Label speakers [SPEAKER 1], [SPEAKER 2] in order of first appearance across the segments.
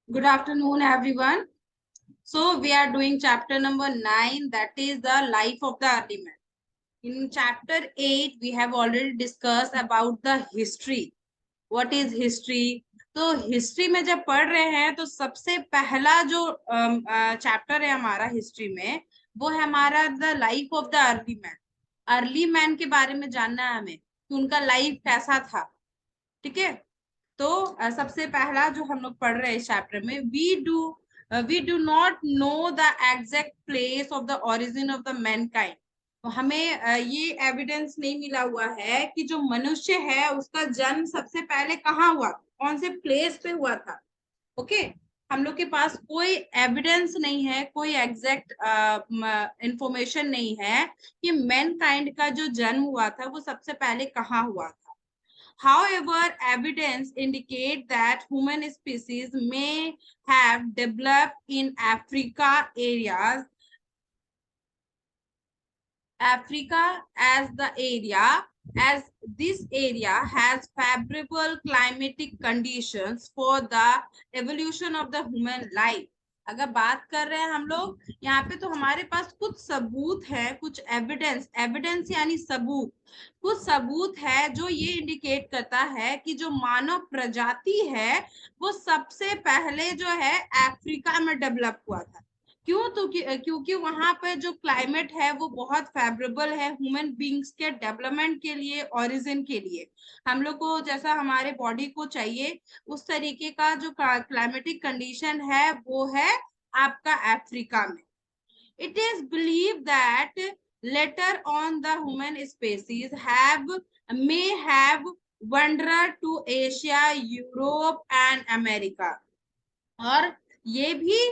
[SPEAKER 1] Good afternoon, everyone. So we are doing chapter number 9, that is the life of the early man. In chapter 8, we have already discussed about the history. What is history? तो history में जब पढ़ रहे हैं तो सबसे पहला जो चैप्टर है हमारा हिस्ट्री में, वो है हमारा the life of the early man. Early man के बारे में जानना है हमें कि उनका लाइफ कैसा था। ठीक है। तो सबसे पहला जो हम लोग पढ़ रहे हैं इस चैप्टर में, we do not know the exact place of the origin of the mankind. तो हमें ये एविडेंस नहीं मिला हुआ है कि जो मनुष्य है उसका जन्म सबसे पहले कहाँ हुआ, कौन से प्लेस पे हुआ था। ओके। हम लोग के पास कोई एविडेंस नहीं है, कोई एग्जैक्ट इंफॉर्मेशन नहीं है कि मैनकाइंड का जो जन्म हुआ था वो सबसे पहले कहाँ हुआ था। However, evidence indicate that human species may have developed in Africa as the area, as this area has favorable climatic conditions for the evolution of the human life. अगर बात कर रहे हैं हम लोग यहाँ पे, तो हमारे पास कुछ सबूत है, कुछ एविडेंस, एविडेंस यानी सबूत, कुछ सबूत है जो ये इंडिकेट करता है कि जो मानव प्रजाति है वो सबसे पहले जो है अफ्रीका में डेवलप हुआ था। क्यों? तो क्योंकि वहां पर जो क्लाइमेट है वो बहुत फेवरेबल है ह्यूमन बींग्स के डेवलपमेंट के लिए, ओरिजिन के लिए। हम लोग को जैसा हमारे बॉडी को चाहिए उस तरीके का जो क्लाइमेटिक कंडीशन है वो है आपका अफ्रीका में। It is believe that later on the human species may have wander to Asia, Europe and America. और ये भी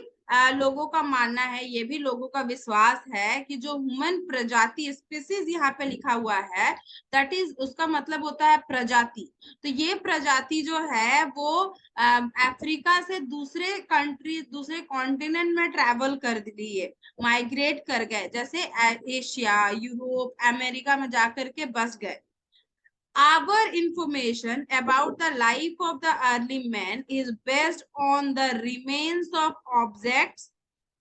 [SPEAKER 1] लोगों का मानना है, ये भी लोगों का विश्वास है कि जो ह्यूमन प्रजाति, स्पीसीज यहाँ पे लिखा हुआ है, दैट इज, उसका मतलब होता है प्रजाति। तो ये प्रजाति जो है वो अफ्रीका से दूसरे कंट्री, दूसरे कॉन्टिनेंट में ट्रेवल कर दिए, माइग्रेट कर गए, जैसे एशिया, यूरोप, अमेरिका में जाकर के बस गए। Our information about the life of the early man is based on the remains of objects,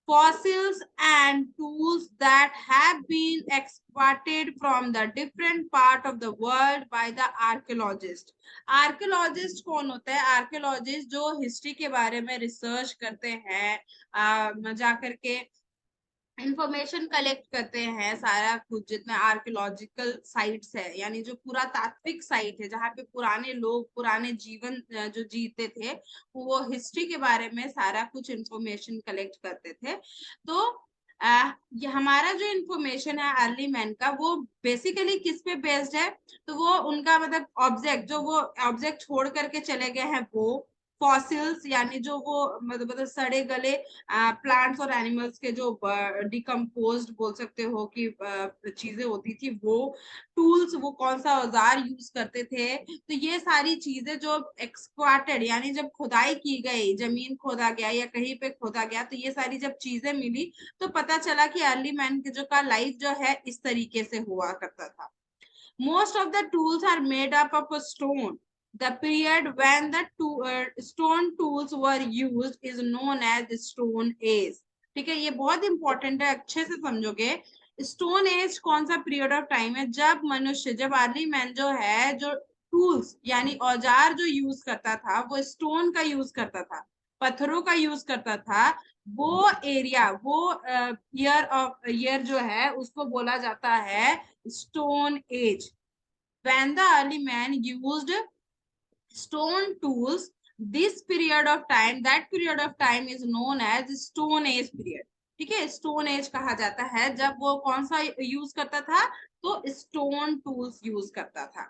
[SPEAKER 1] fossils, and tools that have been exported from the different part of the world by the archaeologist. Archaeologist कौन होता है? Archaeologist जो history के बारे में research करते हैं, जा करके इंफॉर्मेशन कलेक्ट करते हैं, सारा कुछ जितना आर्कियोलॉजिकल साइट्स है, यानी जो पुरातात्विक साइट है जहाँ पे पुराने लोग, पुराने जीवन जो जीते थे, वो हिस्ट्री के बारे में सारा कुछ इंफॉर्मेशन कलेक्ट करते थे। तो ये हमारा जो इंफॉर्मेशन है अर्ली मैन का, वो बेसिकली किस पे बेस्ड है? तो वो उनका मतलब ऑब्जेक्ट, जो वो ऑब्जेक्ट छोड़ करके चले गए हैं, वो फॉसिल्स यानी जो वो मतलब सड़े गले प्लांट्स और एनिमल्स के जो डिकम्पोज्ड बोल सकते हो कि चीजें होती थी, वो टूल्स, वो कौन सा औजार यूज करते थे। तो ये सारी चीजें जो एक्सक्वाटेड यानी जब खुदाई की गई, जमीन खोदा गया या कहीं पे खोदा गया, तो ये सारी जब चीजें मिली तो पता चला कि अर्ली मैन के जो का लाइफ जो है इस तरीके से हुआ करता था। Most of the tools are made up of a stone. The period when the stone tools were used is known as Stone Age. ठीक है, ये बहुत इंपॉर्टेंट है, अच्छे से समझोगे। स्टोन एज कौन सा पीरियड ऑफ टाइम है? जब मनुष्य, जब अर्ली मैन जो है, जो टूल्स यानी औजार जो यूज करता था वो स्टोन का यूज करता था, पत्थरों का यूज करता था। वो एरिया, वो ईयर जो है उसको बोला जाता है Stone Age. When the early man used stone tools, this period of time, that period of time is known as Stone Age period. ठीक है, स्टोन एज कहा जाता है जब वो कौन सा यूज करता था? तो स्टोन टूल्स यूज करता था।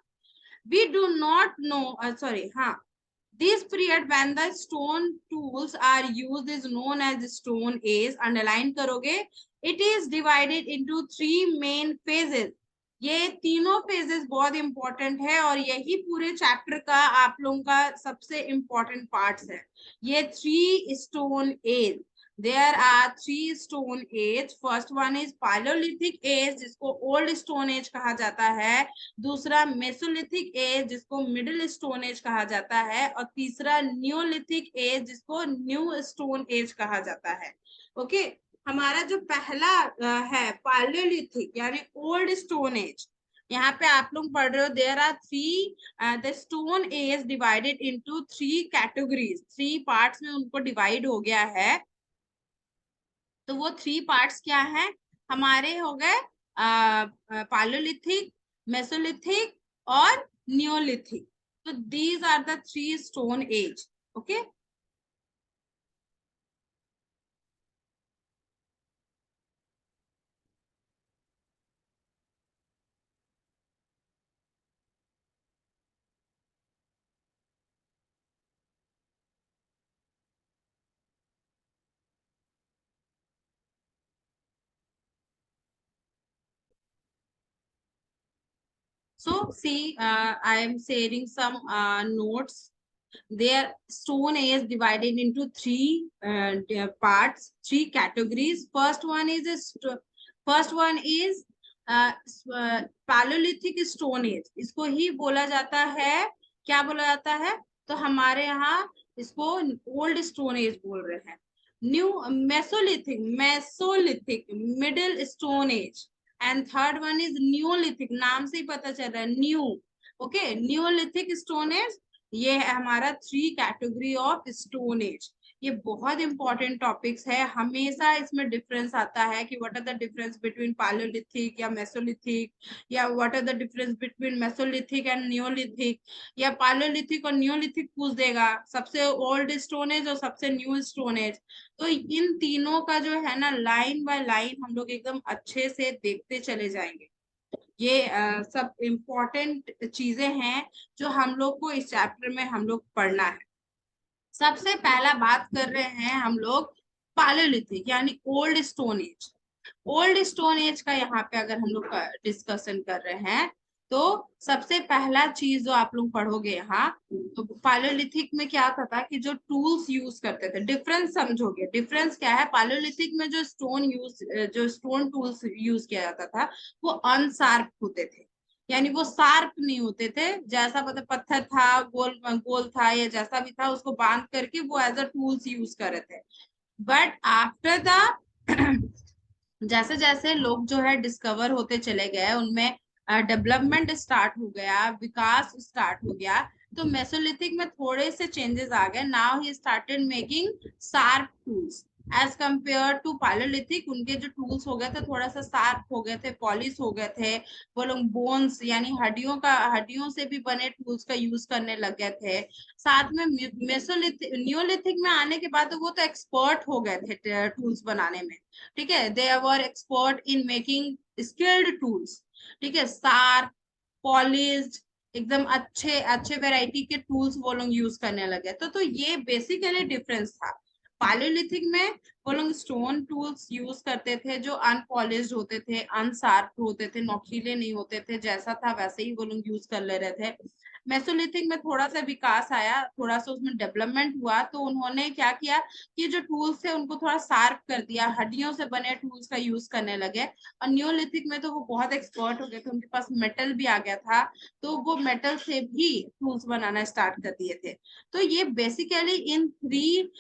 [SPEAKER 1] We do not know, sorry, हाँ, this period when the stone tools are used is known as Stone Age. Underline करोगे, it is divided into three main phases. ये तीनों फेजेस बहुत इंपॉर्टेंट है और यही पूरे चैप्टर का आप लोगों का सबसे इंपॉर्टेंट पार्ट्स है, ये three stone as. There are three stone age. First one is Paleolithic age, जिसको old stone age कहा जाता है. दूसरा Mesolithic age, जिसको middle stone age कहा जाता है. और तीसरा Neolithic age, जिसको new stone age कहा जाता है. ओके हमारा जो पहला है Paleolithic यानी old stone age. यहाँ पे आप लोग पढ़ रहे हो there are three the stone age divided into three categories. Three parts में उनको डिवाइड हो गया है. तो वो थ्री पार्ट्स क्या हैं हमारे हो गए पालोलिथिक, मेसोलिथिक और नियोलिथिक. तो these are the three stone age. Okay so see I am sharing some notes. Their stone age divided into three parts, three categories. First one is uh, Paleolithic stone age. इसको ही बोला जाता है, क्या बोला जाता है? तो हमारे यहाँ इसको ओल्ड स्टोन एज बोल रहे हैं. New Mesolithic middle stone age. And third one is Neolithic. नाम से ही पता चल रहा है new. Okay Neolithic stone age. ये है हमारा three category of stone age. ये बहुत इंपॉर्टेंट टॉपिक्स है. हमेशा इसमें डिफरेंस आता है कि what are the difference between Palaeolithic या मेसोलिथिक, या what are the difference between Mesolithic and Neolithic, या पालोलिथिक और नियोलिथिक पूछ देगा, सबसे ओल्ड स्टोन एज और सबसे न्यू स्टोन एज. तो इन तीनों का जो है ना लाइन बाय लाइन हम लोग एकदम अच्छे से देखते चले जाएंगे. ये सब इम्पोर्टेंट चीजें हैं जो हम लोग को इस चैप्टर में हम लोग पढ़ना है. सबसे पहला बात कर रहे हैं हम लोग पालोलिथिक यानी old stone as. Old stone as का यहाँ पे अगर हम लोग डिस्कशन कर रहे हैं तो सबसे पहला चीज जो आप लोग पढ़ोगे यहाँ, तो पालोलिथिक में क्या होता था कि जो टूल्स यूज करते थे, डिफरेंस समझोगे. डिफरेंस क्या है? पालोलिथिक में जो स्टोन टूल्स यूज किया जाता था वो अनशार्प होते थे. यानी वो शार्प नहीं होते थे. जैसा मतलब पत्थर था, गोल गोल था या जैसा भी था, उसको बांध करके वो एज अ टूल्स यूज कर रहे थे. बट आफ्टर द जैसे जैसे लोग जो है डिस्कवर होते चले गए, उनमें डेवलपमेंट स्टार्ट हो गया, विकास स्टार्ट हो गया. तो मेसोलिथिक में थोड़े से चेंजेस आ गए. Now he started making sharp tools as compare to Palaeolithic. उनके जो टूल्स हो गए थे थोड़ा सा शार्प हो गए थे, पॉलिश हो गए थे. वो लोग बोन्स यानी हड्डियों से भी बने टूल्स का यूज करने लग गए थे. साथ में मेसोलिथिक नियोलिथिक में आने के बाद तो वो तो एक्सपर्ट हो गए थे टूल्स बनाने में. ठीक है, they were expert in making skilled tools. ठीक है, शार्प, पॉलिश्ड, एकदम अच्छे अच्छे वेराइटी के टूल्स वो लोग यूज करने लगे. तो ये बेसिकली डिफरेंस था. पालोलिथिक में वो लोग स्टोन टूल्स यूज करते थे जो अनपॉलिश्ड होते थे, अनशार्प होते थे, नोकीले नहीं होते थे. जैसा था वैसे ही वो लोग यूज कर ले रहे थे. मेसोलिथिक में थोड़ा सा विकास आया, थोड़ा सा उसमें डेवलपमेंट हुआ, तो उन्होंने क्या किया कि जो टूल्स थे उनको थोड़ा शार्प कर दिया, हड्डियों से बने टूल्स का यूज करने लगे. और न्योलिथिक में तो वो बहुत एक्सपर्ट हो गए थे, उनके पास मेटल भी आ गया था, तो वो मेटल से भी टूल्स बनाना स्टार्ट कर दिए थे. तो ये basically in three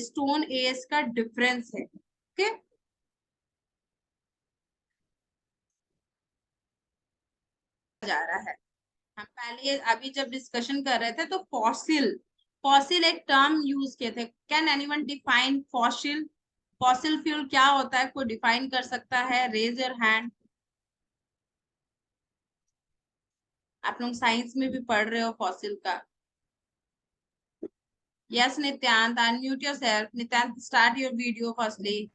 [SPEAKER 1] stone as का डिफरेंस है. ओके जा रहा है. हम पहले अभी जब डिस्कशन कर रहे थे तो फॉसिल, फॉसिल एक टर्म यूज किए थे. Can anyone define fossil? Fossil fuel क्या होता है? कोई डिफाइन कर सकता है? Raise your hand. आप लोग साइंस में भी पढ़ रहे हो फॉसिल का. Yes Nityant, unmute yourself. Nityant start your video firstly.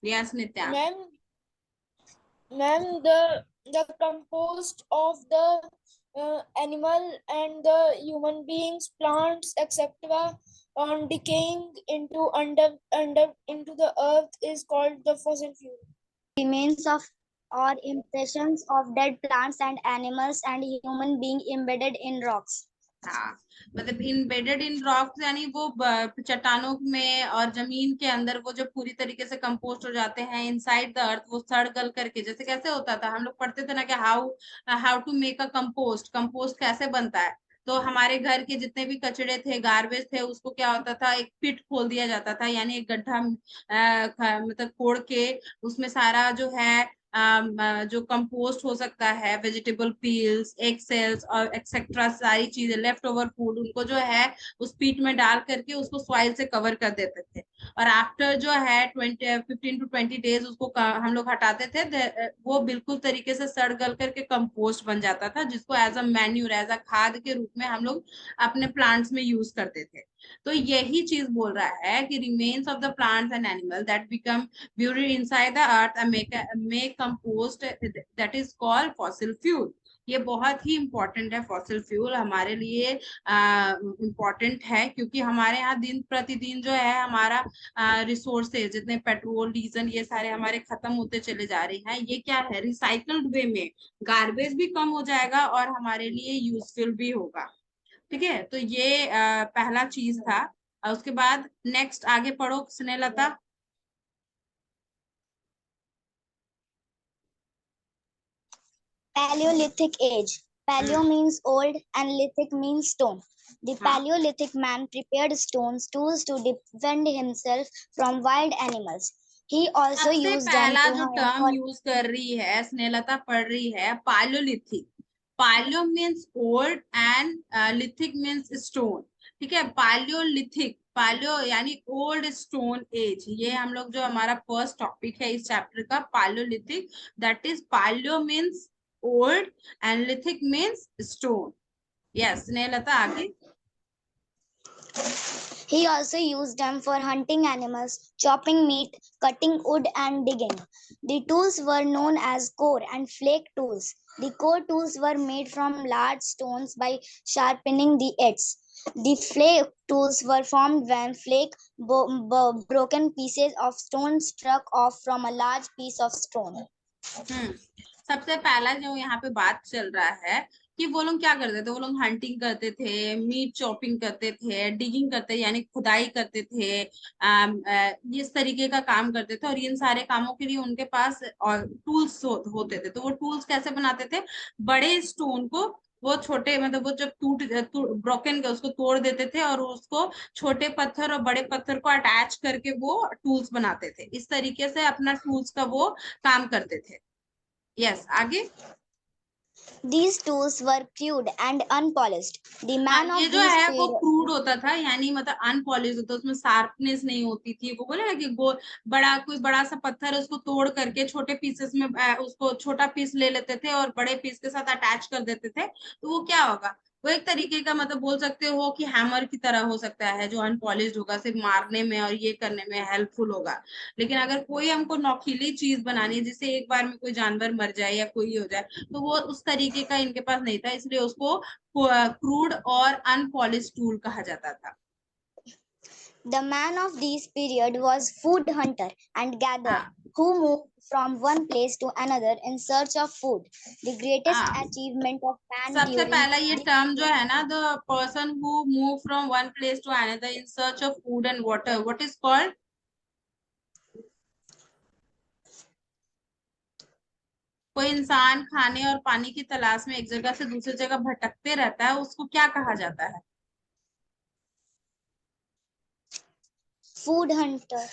[SPEAKER 1] Yes Nityant.
[SPEAKER 2] Ma'am, the compost of the animal and the human beings, plants, etc., on decaying into into the earth is called the fossil fuel.
[SPEAKER 3] Remains of or impressions of dead plants and animals and human being embedded in rocks.
[SPEAKER 1] हाँ, मतलब embedded in rocks यानी वो चट्टानों में और जमीन के अंदर वो जो पूरी तरीके से कंपोस्ट हो जाते हैं इनसाइड द अर्थ, वो सड़ गल करके, जैसे कैसे होता था हम लोग पढ़ते थे ना कि how how to make a compost, compost कैसे बनता है। तो हमारे घर के जितने भी कचड़े थे, गार्बेज थे, उसको क्या होता था, एक पिट खोल दिया जाता था, यानी एक गड्ढा मतलब खोद के उसमें सारा जो है जो कंपोस्ट हो सकता है, वेजिटेबल पील्स, एग सेल्स और एक्सेट्रा सारी चीजें, लेफ्ट ओवर फूड, उनको जो है उस पीट में डाल करके उसको सॉइल से कवर कर देते थे। और आफ्टर जो है 15 to 20 डेज उसको हम लोग हटाते थे, वो बिल्कुल तरीके से सड़ गल करके कंपोस्ट बन जाता था, जिसको as a manure, as a खाद के रूप में हम लोग अपने प्लांट्स में यूज करते थे। तो यही चीज बोल रहा है कि remains of the plants and animal that become buried inside the earth and make compost, that is called fossil fuel। ये बहुत ही इंपॉर्टेंट है, फॉसिल फ्यूल हमारे लिए इम्पोर्टेंट है, क्योंकि हमारे यहाँ दिन प्रतिदिन जो है हमारा रिसोर्सेज, जितने पेट्रोल डीजल ये सारे हमारे खत्म होते चले जा रहे हैं। ये क्या है, रिसाइकल्ड वे में गार्बेज भी कम हो जाएगा और हमारे लिए यूजफुल भी होगा। ठीक है, तो ये पहला चीज था। और उसके बाद नेक्स्ट आगे पढ़ो Snehlata.
[SPEAKER 3] Paleolithic age. Paleo means old and lithic means stone. The
[SPEAKER 1] हाँ,
[SPEAKER 3] Paleolithic man prepared stones tools to defend himself from wild animals. He also
[SPEAKER 1] सबसे
[SPEAKER 3] used them
[SPEAKER 1] पहला
[SPEAKER 3] to
[SPEAKER 1] जो
[SPEAKER 3] hunt
[SPEAKER 1] टर्म
[SPEAKER 3] for
[SPEAKER 1] यूज कर रही है स्नेहलता, पढ़ रही है, palaeolithic. Polio means old and lithic means stone. ठीक है, पालियोलिथिक, पालियो यानी ओल्ड स्टोन एज, ये हम लोग जो हमारा फर्स्ट टॉपिक है इस चैप्टर का, palaeolithic, that is palaeo means old and lithic means stone. Yes Snehalata आगे।
[SPEAKER 3] He also used them for hunting animals, chopping meat, cutting wood, and digging. The tools were known as core and flake tools. The core tools were made from large stones by sharpening the edges. The flake tools were formed when broken pieces of stone struck off from a large piece of stone.
[SPEAKER 1] सबसे पहला जो यहाँ पे बात चल रहा है कि वो लोग क्या करते थे, वो लोग हंटिंग करते थे, मीट चॉपिंग करते थे, डिगिंग करते यानी खुदाई करते थे, इस तरीके का काम करते थे। और इन सारे कामों के लिए उनके पास और टूल्स होते थे। तो वो टूल्स कैसे बनाते थे, बड़े स्टोन को वो छोटे, मतलब वो जब ब्रोकन उसको तोड़ देते थे और उसको छोटे पत्थर और बड़े पत्थर को अटैच करके वो टूल्स बनाते थे। इस तरीके से अपना टूल्स का वो काम करते थे। यस आगे।
[SPEAKER 3] These tools were crude and unpolished. The
[SPEAKER 1] हाँ,
[SPEAKER 3] man
[SPEAKER 1] ये
[SPEAKER 3] of
[SPEAKER 1] जो
[SPEAKER 3] these
[SPEAKER 1] है वो
[SPEAKER 3] period
[SPEAKER 1] क्रूड होता था, यानी मतलब अनपॉलिश होता, उसमें शार्पनेस नहीं होती थी। वो बोले ना कि बड़ा कोई बड़ा सा पत्थर है, उसको तोड़ करके छोटे पीसेस में उसको छोटा पीस ले लेते थे और बड़े पीस के साथ अटैच कर देते थे। तो वो क्या होगा, वो एक तरीके का, मतलब बोल सकते हो कि हैमर की तरह हो सकता है, जो अनपॉलिश्ड होगा, सिर्फ मारने में और ये करने में हेल्पफुल होगा। लेकिन अगर कोई हमको नौकीली चीज बनानी है जिससे एक बार में कोई जानवर मर जाए या कोई हो जाए, तो वो उस तरीके का इनके पास नहीं था, इसलिए उसको क्रूड और अनपॉलिश टूल कहा जाता था।
[SPEAKER 3] The man of this period was food hunter and gatherer
[SPEAKER 1] हाँ,
[SPEAKER 3] who moved from one place to another in search of food. The greatest
[SPEAKER 1] हाँ,
[SPEAKER 3] achievement of man
[SPEAKER 1] सबसे
[SPEAKER 3] during
[SPEAKER 1] पहला ये
[SPEAKER 3] this
[SPEAKER 1] टर्म जो
[SPEAKER 3] period.
[SPEAKER 1] है ना, the person who move from one place to another in search of food and water, what is called. कोई इंसान खाने और पानी की तलाश में एक जगह से दूसरी जगह भटकते रहता है, उसको क्या कहा जाता है।
[SPEAKER 3] Food hunter.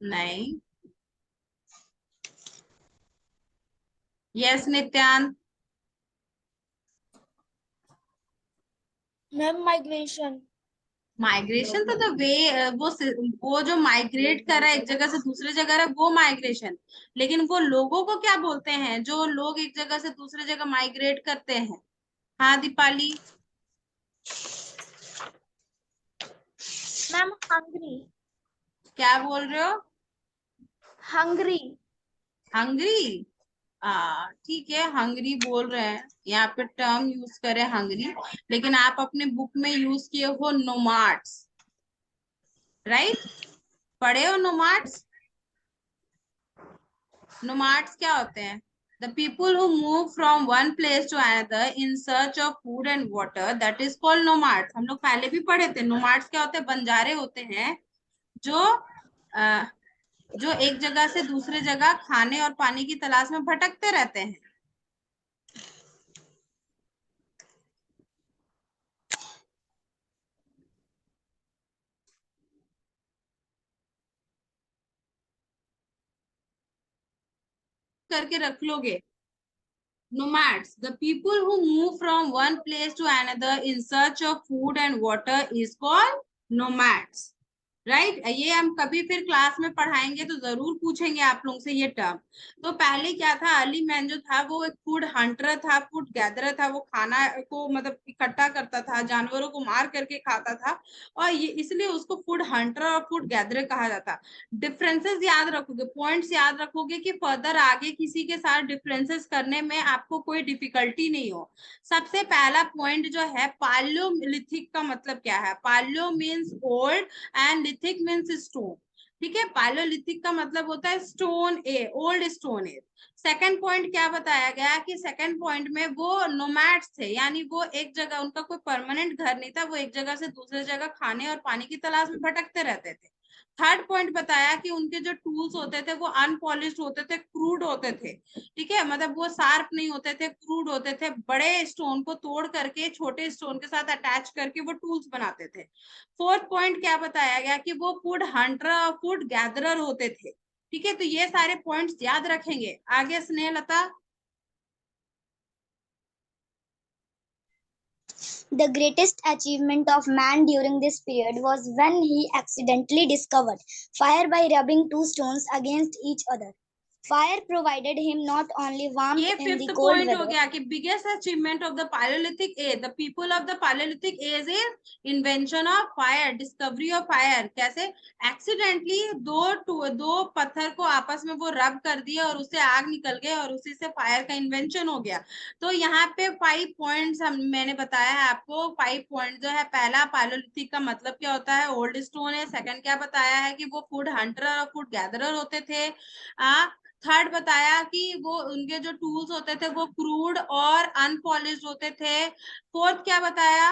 [SPEAKER 1] नहीं। यस नित्यान।
[SPEAKER 2] Ma'am, migration.
[SPEAKER 1] माइग्रेशन तो द वे, वो जो माइग्रेट कर रहा है एक जगह से दूसरी जगह है, वो माइग्रेशन। लेकिन वो लोगों को क्या बोलते हैं, जो लोग एक जगह से दूसरी जगह माइग्रेट करते हैं। हाँ दीपाली।
[SPEAKER 2] Ma'am, hungry.
[SPEAKER 1] क्या बोल रहे हो।
[SPEAKER 2] Hungry.
[SPEAKER 1] हंगरी। ठीक है, हंगरी बोल रहे हैं, यहाँ पे टर्म यूज करें हंगरी, लेकिन आप अपने बुक में यूज किए हो नोमाड्स, राइट। पढ़े हो नोमाड्स। नोमाड्स क्या होते हैं। The people who move from one place to another in search of food and water, that is called nomads. हम लोग पहले भी पढ़े थे. nomads क्या होते हैं? बंजारे होते हैं जो जो एक जगह से दूसरे जगह खाने और पानी की तलाश में भटकते रहते हैं. करके रख लोगे. Nomads, the people who move from one place to another in search of food and water is called nomads. Right ये हम कभी फिर क्लास में पढ़ाएंगे तो जरूर पूछेंगे आप लोगों से ये टर्म. तो पहले क्या था, अर्ली मैन जो था वो एक फूड हंटर था, फूड गैदरर था. वो खाना को मतलब इकट्ठा करता था, जानवरों को मार करके खाता था, और ये इसलिए उसको फूड हंटर और फूड गैदरर कहा जाता. डिफरेंसेस याद रखोगे, पॉइंट्स याद रखोगे कि फर्दर आगे किसी के साथ डिफरेंसेस करने में आपको कोई डिफिकल्टी नहीं हो. सबसे पहला पॉइंट जो है, पालियोलिथिक का मतलब क्या है? Palaeo means old and lithic means stone. ठीक है, पालियोलिथिक का मतलब होता है stone a, old stone age. Second point क्या बताया गया कि सेकंड पॉइंट में वो नोमैड्स थे, यानी वो एक जगह, उनका कोई परमानेंट घर नहीं था, वो एक जगह से दूसरे जगह खाने और पानी की तलाश में भटकते रहते थे. थर्ड पॉइंट बताया कि उनके जो टूल्स होते थे वो अनपॉलिश्ड होते थे, क्रूड होते थे. ठीक है, मतलब वो शार्प नहीं होते थे, क्रूड होते थे. बड़े स्टोन को तोड़ करके छोटे स्टोन के साथ अटैच करके वो टूल्स बनाते थे. फोर्थ पॉइंट क्या बताया गया कि वो फूड हंटर और फूड गैदरर होते थे. ठीक है, तो ये सारे पॉइंट्स याद रखेंगे. आगे Snehlata.
[SPEAKER 3] The greatest achievement of man during this period was when he accidentally discovered fire by rubbing two stones against each other. Fire provided him not only warmth
[SPEAKER 1] ये
[SPEAKER 3] in
[SPEAKER 1] fifth
[SPEAKER 3] the cold
[SPEAKER 1] point हो
[SPEAKER 3] weather.
[SPEAKER 1] गया कि biggest achievement of the palaeolithic age, the people of the palaeolithic age is invention of fire, discovery of fire. कैसे? Accidentally दो पत्थर को आपस में वो रब कर दिया और उससे आग निकल गई और उसी से फायर का इन्वेंशन हो गया. तो यहाँ पे 5 पॉइंट्स मैंने बताया है आपको. 5 पॉइंट जो है, पहला पालियोलिथिक का मतलब क्या होता है? ओल्ड स्टोन है. सेकंड क्या बताया है कि वो फूड हंटर और फूड गैदरर होते थे. थर्ड बताया कि वो उनके जो टूल्स होते थे वो क्रूड और अनपॉलिश्ड होते थे. फोर्थ क्या बताया?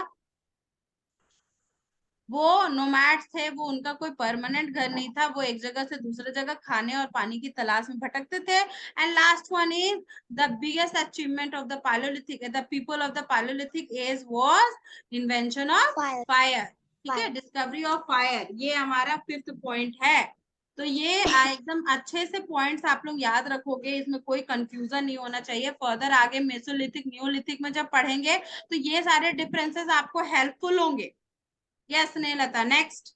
[SPEAKER 1] वो नोमैड्स थे, वो उनका कोई परमानेंट घर नहीं था, वो एक जगह से दूसरे जगह खाने और पानी की तलाश में भटकते थे. And last one is the biggest achievement of the palaeolithic, the people of the palaeolithic age was invention of
[SPEAKER 3] Fire.
[SPEAKER 1] Fire. ठीक है,
[SPEAKER 3] Fire.
[SPEAKER 1] Discovery of fire. ये हमारा फिफ्थ पॉइंट है. तो ये एकदम अच्छे से पॉइंट्स आप लोग याद रखोगे, इसमें कोई कंफ्यूजन नहीं होना चाहिए. फर्दर आगे मेसोलिथिक न्यूलिथिक में जब पढ़ेंगे तो ये सारे डिफरेंसेस आपको हेल्पफुल होंगे. Yes, Neelata. Next.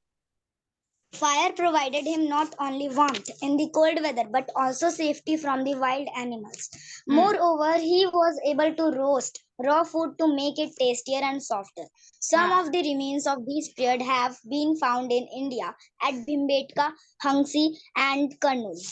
[SPEAKER 3] Fire provided him not only warmth in the cold weather but also safety from the wild animals. Moreover, he was able to roast raw food to make it tastier and softer. Some of the remains of this period have been found in India at Bhimbetka, Hangsi, and Kurnool.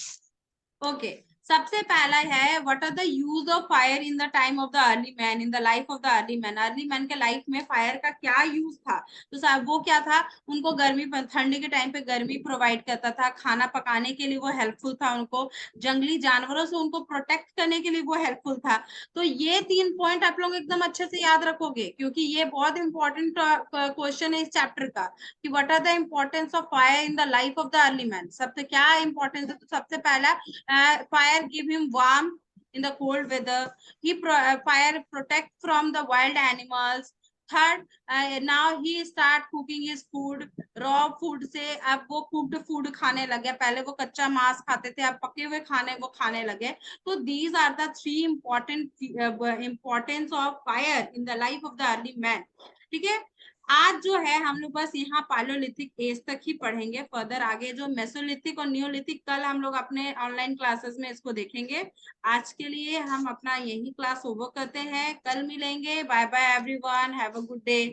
[SPEAKER 1] Okay. सबसे पहला है, what are the use of fire in the time of the early man, in the life of the early man. Early man के life में fire का क्या use था? तो साहब वो क्या था? उनको गर्मी, ठंडी के टाइम पे गर्मी प्रोवाइड करता था, खाना पकाने के लिए वो हेल्पफुल था, उनको जंगली जानवरों से उनको प्रोटेक्ट करने के लिए वो हेल्पफुल था. तो ये 3 पॉइंट आप लोग एकदम अच्छे से याद रखोगे, क्योंकि ये बहुत इंपॉर्टेंट क्वेश्चन है इस चैप्टर का कि what are the importance of fire in the life of the early man. सबसे क्या इंपॉर्टेंस है? तो सबसे पहला, fire give him warmth in the cold weather. Fire protect from the wild animals. Third, now he start cooking his food. Raw food से अब वो cooked food खाने लगे. पहले वो कच्चा मांस खाते थे, अब पके हुए खाने वो खाने लगे. तो these are the 3 important importance of fire in the life of the early man. ठीक है, आज जो है हम लोग बस यहाँ पालियोलिथिक एज तक ही पढ़ेंगे. फर्दर आगे जो मेसोलिथिक और न्यूलिथिक कल हम लोग अपने ऑनलाइन क्लासेस में इसको देखेंगे. आज के लिए हम अपना यही क्लास ओवर करते हैं. कल मिलेंगे. Bye bye everyone, have a good day.